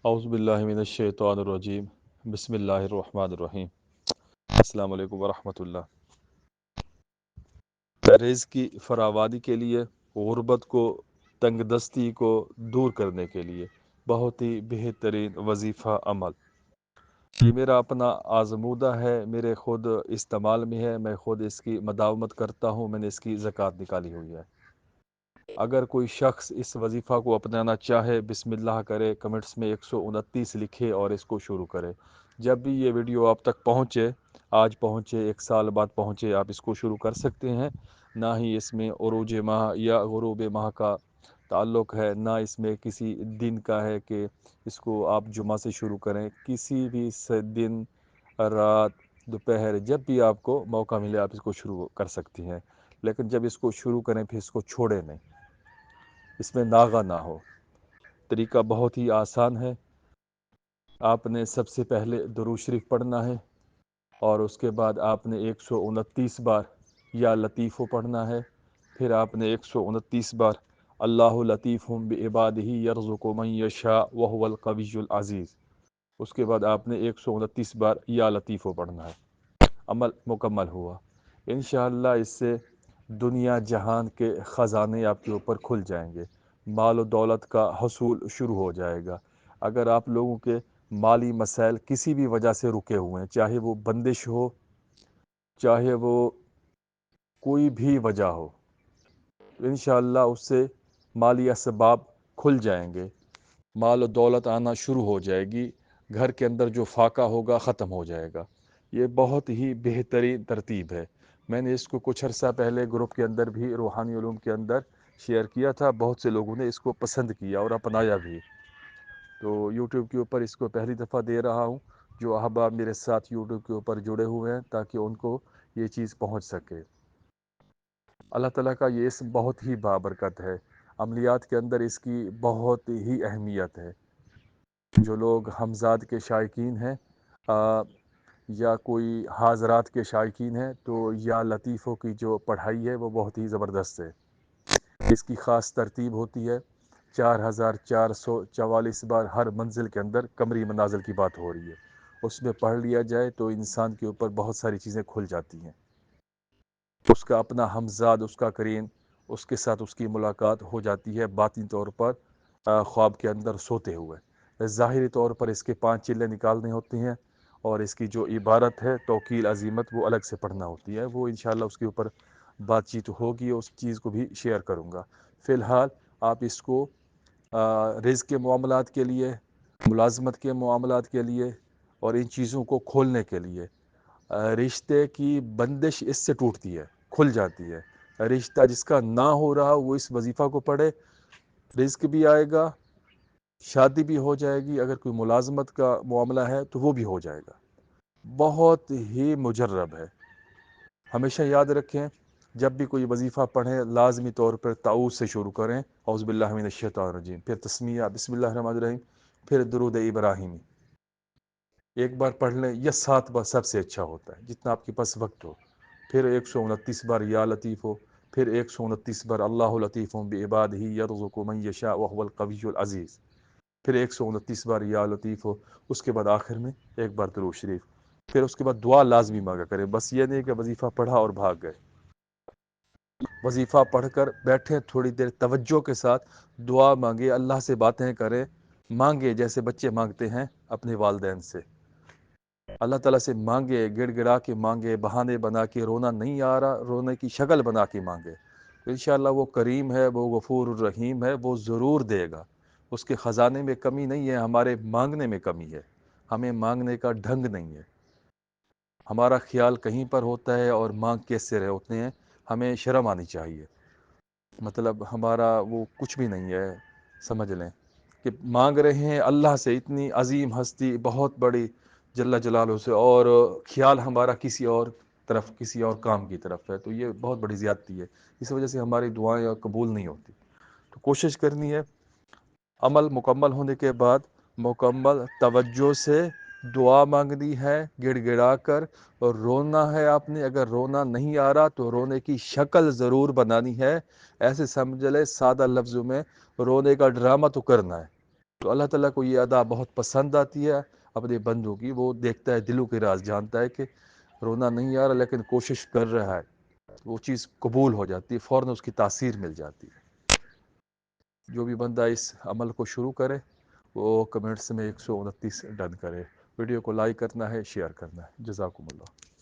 اعوذ باللہ من الشیطان الرجیم بسم اللہ الرحمن الرحیم السلام علیکم ورحمۃ اللہ۔ رزق کی فراوانی کے لیے، غربت کو، تنگ دستی کو دور کرنے کے لیے بہت ہی بہترین وظیفہ عمل یہ میرا اپنا آزمودہ ہے، میرے خود استعمال میں ہے، میں خود اس کی مداومت کرتا ہوں، میں نے اس کی زکوٰۃ نکالی ہوئی ہے۔ اگر کوئی شخص اس وظیفہ کو اپنانا چاہے، بسم اللہ کرے، کمنٹس میں 129 لکھے اور اس کو شروع کرے۔ جب بھی یہ ویڈیو آپ تک پہنچے، آج پہنچے، 1 سال بعد پہنچے، آپ اس کو شروع کر سکتے ہیں۔ نہ ہی اس میں عروج ماہ یا غروب ماہ کا تعلق ہے، نہ اس میں کسی دن کا ہے کہ اس کو آپ جمعہ سے شروع کریں۔ کسی بھی دن، رات، دوپہر، جب بھی آپ کو موقع ملے آپ اس کو شروع کر سکتی ہیں، لیکن جب اس کو شروع کریں پھر اس کو چھوڑیں نہیں، اس میں ناغہ نہ ہو۔ طریقہ بہت ہی آسان ہے۔ آپ نے سب سے پہلے درود شریف پڑھنا ہے، اور اس کے بعد آپ نے 129 بار یا لطیفو پڑھنا ہے۔ پھر آپ نے 129 بار اللہ لطیف بعبادہ یرزق من یشاء وہو القوی العزیز۔ اس کے بعد آپ نے 129 بار یا لطیفو پڑھنا ہے۔ عمل مکمل ہوا۔ انشاءاللہ اس سے دنیا جہان کے خزانے آپ کے اوپر کھل جائیں گے، مال و دولت کا حصول شروع ہو جائے گا۔ اگر آپ لوگوں کے مالی مسائل کسی بھی وجہ سے رکے ہوئے ہیں، چاہے وہ بندش ہو، چاہے وہ کوئی بھی وجہ ہو، تو انشاءاللہ اس سے مالی اسباب کھل جائیں گے، مال و دولت آنا شروع ہو جائے گی، گھر کے اندر جو فاقہ ہوگا ختم ہو جائے گا۔ یہ بہت ہی بہترین ترتیب ہے۔ میں نے اس کو کچھ عرصہ پہلے گروپ کے اندر بھی، روحانی علوم کے اندر شیئر کیا تھا، بہت سے لوگوں نے اس کو پسند کیا اور اپنایا بھی۔ تو یوٹیوب کے اوپر اس کو پہلی دفعہ دے رہا ہوں، جو احباب میرے ساتھ یوٹیوب کے اوپر جڑے ہوئے ہیں، تاکہ ان کو یہ چیز پہنچ سکے۔ اللہ تعالیٰ کا یہ اسم بہت ہی بابرکت ہے، عملیات کے اندر اس کی بہت ہی اہمیت ہے۔ جو لوگ حمزات کے شائقین ہیں یا کوئی حاضرات کے شائقین ہیں، تو یا لطیفوں کی جو پڑھائی ہے وہ بہت ہی زبردست ہے۔ اس کی خاص ترتیب ہوتی ہے، 4444 بار ہر منزل کے اندر قمری منازل کی بات ہو رہی ہے، اس میں پڑھ لیا جائے تو انسان کے اوپر بہت ساری چیزیں کھل جاتی ہیں۔ اس کا اپنا ہمزاد، اس کا قرین، اس کے ساتھ اس کی ملاقات ہو جاتی ہے باطنی طور پر، خواب کے اندر سوتے ہوئے۔ ظاہری طور پر اس کے 5 چلے نکالنے ہوتے ہیں، اور اس کی جو عبارت ہے توکیل عظیمت، وہ الگ سے پڑھنا ہوتی ہے۔ وہ انشاءاللہ اس کے اوپر بات چیت ہوگی، اس چیز کو بھی شیئر کروں گا۔ فی الحال آپ اس کو رزق کے معاملات کے لیے، ملازمت کے معاملات کے لیے، اور ان چیزوں کو کھولنے کے لیے، رشتے کی بندش اس سے ٹوٹتی ہے، کھل جاتی ہے۔ رشتہ جس کا نہ ہو رہا وہ اس وظیفہ کو پڑھے، رزق بھی آئے گا، شادی بھی ہو جائے گی، اگر کوئی ملازمت کا معاملہ ہے تو وہ بھی ہو جائے گا۔ بہت ہی مجرب ہے۔ ہمیشہ یاد رکھیں، جب بھی کوئی وظیفہ پڑھیں لازمی طور پر تعوذ سے شروع کریں، اعوذ باللہ من الشیطان الرجیم، پھر تسمیہ بسم اللہ الرحمن الرحیم، پھر درود ابراہیمی۔ ایک بار پڑھ لیں یا 7 بار سب سے اچھا ہوتا ہے، جتنا آپ کے پاس وقت ہو۔ پھر 129 بار یا لطیف ہو، پھر 129 بار اللہ لطیف بعبادہ یرزق من یشاء وہو القوی العزیز، پھر 129 بار یا لطیف ہو۔ اس کے بعد آخر میں ایک بار درود شریف، پھر اس کے بعد دعا لازمی مانگا کریں۔ بس یہ نہیں کہ وظیفہ پڑھا اور بھاگ گئے۔ وظیفہ پڑھ کر بیٹھیں، تھوڑی دیر توجہ کے ساتھ دعا مانگے، اللہ سے باتیں کریں، مانگے جیسے بچے مانگتے ہیں اپنے والدین سے۔ اللہ تعالیٰ سے مانگے، گڑ گڑا کے مانگے، بہانے بنا کے، رونا نہیں آ رہا رونے کی شکل بنا کے مانگے۔ انشاءاللہ وہ کریم ہے، وہ غفور الرحیم ہے، وہ ضرور دے گا۔ اس کے خزانے میں کمی نہیں ہے، ہمارے مانگنے میں کمی ہے، ہمیں مانگنے کا ڈھنگ نہیں ہے۔ ہمارا خیال کہیں پر ہوتا ہے اور مانگ کیسے رہے ہوتے ہیں، ہمیں شرم آنی چاہیے۔ مطلب ہمارا وہ کچھ بھی نہیں ہے، سمجھ لیں کہ مانگ رہے ہیں اللہ سے، اتنی عظیم ہستی، بہت بڑی جل جلالہ سے، اور خیال ہمارا کسی اور طرف، کسی اور کام کی طرف ہے، تو یہ بہت بڑی زیادتی ہے۔ اس وجہ سے ہماری دعائیں قبول نہیں ہوتی۔ تو کوشش کرنی ہے عمل مکمل ہونے کے بعد مکمل توجہ سے دعا مانگنی ہے، گڑ گڑا کر، اور رونا ہے آپ نے۔ اگر رونا نہیں آ رہا تو رونے کی شکل ضرور بنانی ہے۔ ایسے سمجھ لے، سادہ لفظوں میں رونے کا ڈرامہ تو کرنا ہے۔ تو اللہ تعالیٰ کو یہ ادا بہت پسند آتی ہے اپنے بندوں کی. وہ دیکھتا ہے دلوں کے راز، جانتا ہے کہ رونا نہیں آ رہا لیکن کوشش کر رہا ہے. وہ چیز قبول ہو جاتی ہے، فوراً اس کی تاثیر مل جاتی ہے. جو بھی بندہ اس عمل کو شروع کرے وہ کمنٹس میں 129 ڈن کرے. ویڈیو کو لائک کرنا ہے، شیئر کرنا ہے. جزاکم اللہ.